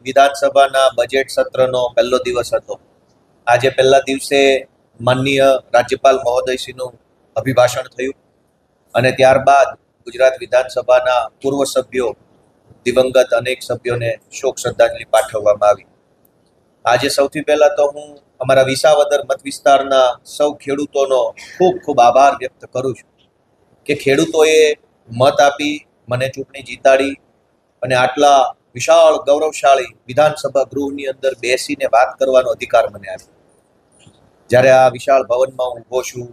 વિધાનસભાના બજેટ સત્રનો પહેલો દિવસ હતો। આજે પહેલા દિવસે માનનીય રાજ્યપાલ મહોદયશ્રીનું અભિભાષણ થયું અને ત્યારબાદ ગુજરાત વિધાનસભાના પૂર્વ સભ્યો દિવંગત અનેક સભ્યોને શોક શ્રદ્ધાંજલિ પાઠવવામાં આવી। આજે સૌથી પહેલા તો હું અમારા વિસાવદર મત વિસ્તારના સૌ ખેડૂતોનો ખૂબ ખૂબ આભાર વ્યક્ત કરું છું કે ખેડૂતોએ મત આપી મને ચૂંટણી જીતાડી અને આટલા વિશાળ ગૌરવશાળી વિધાનસભા ગૃહની અંદર બેસીને વાત કરવાનો અધિકાર મને આપ્યો। જ્યારે આ વિશાળ ભવનમાં હું ઊભો છું,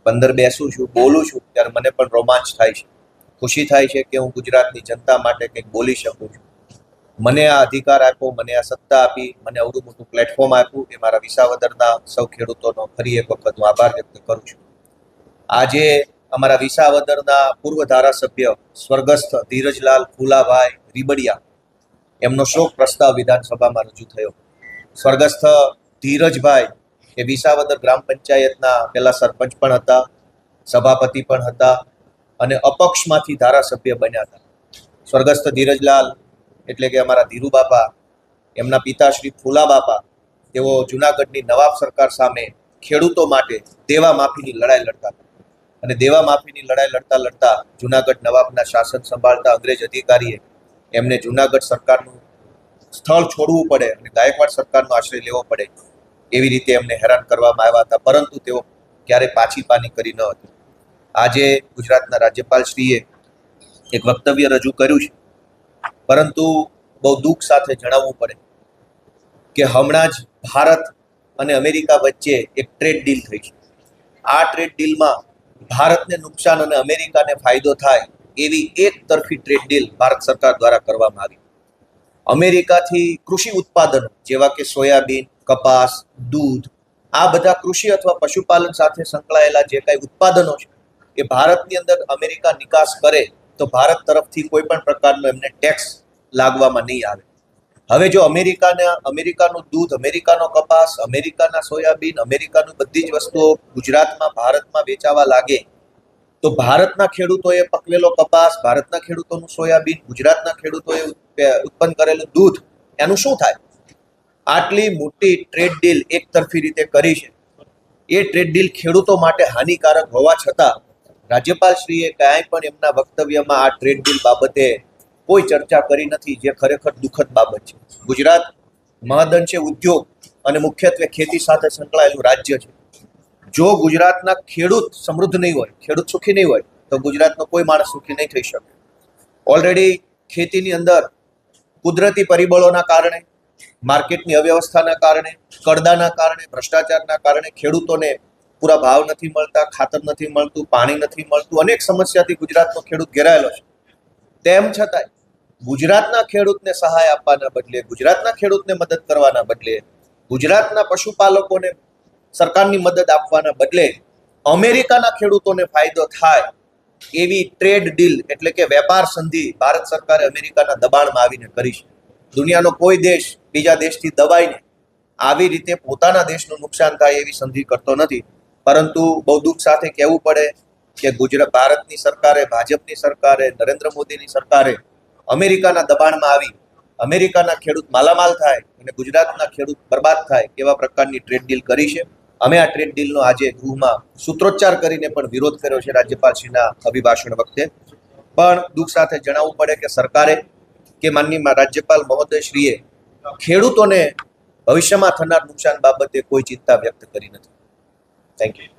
અંદર બેસું છું, બોલું છું, ત્યારે મને પણ રોમાંચ થાય છે, ખુશી થાય છે કે હું ગુજરાતની જનતા માટે કંઈક બોલી શકું છું। મને આ અધિકાર આપ્યો, મને આ સત્તા આપી, મને આવડું મોટું પ્લેટફોર્મ આપ્યું એ મારા વિસાવદરના સૌ ખેડૂતોનો ફરી એક વખત હું આભાર વ્યક્ત કરું છું। આજે અમારા વિસાવદરના પૂર્વ ધારાસભ્ય સ્વર્ગસ્થ ધીરજલાલ ફુલાભાઈ રીબડિયા એમનો શોક પ્રસ્તાવ વિધાનસભામાં રજૂ થયો। સ્વર્ગસ્થ ધીરજભાઈ એ વિસાવદર ગ્રામ પંચાયતના પહેલા સરપંચ પણ હતા, સભાપતિ પણ હતા અને અપક્ષમાંથી ધારાસભ્ય બન્યા હતા। સ્વર્ગસ્થ ધીરજલાલ એટલે કે અમારા ધીરુ બાપા, એમના પિતા શ્રી ફુલા બાપા, તેઓ જુનાગઢની નવાબ સરકાર સામે ખેડૂતો માટે દેવા માફીની લડાઈ લડતા હતા અને દેવા માફીની લડાઈ લડતા લડતા જુનાગઢ નવાબના શાસન સંભાળતા અંગ્રેજ અધિકારીએ એમને જુનાગઢ સરકારનું સ્થળ છોડવું પડે અને ગાયકવાડ સરકારનો આશ્રય લેવો પડે એવી રીતે એમને હેરાન કરવામાં આવ્યા હતા, પરંતુ તેઓ ક્યારેય પાછી પાની કરી ન હતી। આજે ગુજરાતના રાજ્યપાલશ્રીએ એક વક્તવ્ય રજૂ કર્યું છે, પરંતુ બહુ દુઃખ સાથે જણાવવું પડે કે હમણાં જ ભારત અને અમેરિકા વચ્ચે એક ટ્રેડ ડીલ થઈ છે। આ ટ્રેડ ડીલમાં ભારતને નુકસાન અને અમેરિકાને ફાયદો થાય એવી એક તરફી ટ્રેડ ડીલ ભારત સરકાર દ્વારા કરવામાં આવી। અમેરિકાથી કૃષિ ઉત્પાદનો જેવા કે સોયાબીન, કપાસ, દૂધ, આ બધા કૃષિ અથવા પશુપાલન સાથે સંકળાયેલા જે કાંઈ ઉત્પાદનો છે એ ભારતની અંદર અમેરિકા નિકાસ કરે તો ભારત તરફથી કોઈ પણ પ્રકારનો એમને ટેક્સ લાગવામાં નહીં આવે। હવે જો અમેરિકાનું દૂધ, અમેરિકાનો કપાસ, અમેરિકાના સોયાબીન, અમેરિકાનું બધી જ વસ્તુઓ ગુજરાતમાં, ભારતમાં વેચાવા લાગે તો ભારતના ખેડૂતોએ પકવેલો કપાસ, ભારતના ખેડૂતોનું સોયાબીન, ગુજરાતના ખેડૂતોએ ઉત્પન્ન કરેલું દૂધ, એનું શું થાય? આટલી મોટી ટ્રેડ ડીલ એક તરફી રીતે કરી છે। એ ટ્રેડ ડીલ ખેડૂતો માટે હાનિકારક હોવા છતાં રાજ્યપાલશ્રીએ ક્યાંય પણ એમના વક્તવ્યમાં આ ટ્રેડ ડીલ બાબતે કોઈ ચર્ચા કરી નથી, જે ખરેખર દુઃખદ બાબત છે। ગુજરાત મહદઅંશે ઉદ્યોગ અને મુખ્યત્વે ખેતી સાથે સંકળાયેલું રાજ્ય છે। જો ગુજરાતના ખેડૂત સમૃદ્ધ નહીં હોય, ખેડૂત સુખી નહીં હોય તો ગુજરાતનો કોઈ માણસ સુખી નહીં થઈ શકે। ઓલરેડી ખેતીની અંદર કુદરતી પરિબળોના કારણે, માર્કેટની અવ્યવસ્થાના કારણે, કરદાના કારણે, ભ્રષ્ટાચારના કારણે ખેડૂતોને પૂરા ભાવ નથી મળતા, ખાતર નથી મળતું, પાણી નથી મળતું, અનેક સમસ્યાથી ગુજરાતનો ખેડૂત ઘેરાયેલો છે। તેમ છતાંય ગુજરાતના ખેડૂતને સહાય આપવાના બદલે, ગુજરાતના ખેડૂતને મદદ કરવાના બદલે, ગુજરાતના પશુપાલકોને સરકારની મદદ આપવાના બદલે અમેરિકાના ખેડૂતોને ફાયદો થાય એવી ટ્રેડ ડીલ એટલે કે વેપાર સંધિ ભારત સરકારે અમેરિકાના દબાણમાં આવીને કરી છે। દુનિયાનો કોઈ દેશ બીજા દેશથી દબાઈને આવી રીતે પોતાના દેશનું નુકસાન થાય એવી સંધિ કરતો નથી, પરંતુ બહુ દુઃખ સાથે કહેવું પડે કે ભારતની સરકારે, ભાજપની સરકારે, નરેન્દ્ર મોદીની સરકારે અમેરિકાના દબાણમાં આવી અમેરિકાના ખેડૂત માલામાલ થાય અને ગુજરાતના ખેડૂત બરબાદ થાય એવા પ્રકારની ટ્રેડ ડીલ કરી છે। અમે આ ટ્રેડ ડીલનો આજે ગૃહમાં સૂત્રોચ્ચાર કરીને પણ વિરોધ કર્યો છે રાજ્યપાલશ્રીના અભિભાષણ વખતે, પણ દુઃખ સાથે જણાવવું પડે કે સરકારે કે માનનીય રાજ્યપાલ મહોદયશ્રીએ ખેડૂતોને ભવિષ્યમાં થનાર નુકસાન બાબતે કોઈ ચિંતા વ્યક્ત કરી નથી। Thank you.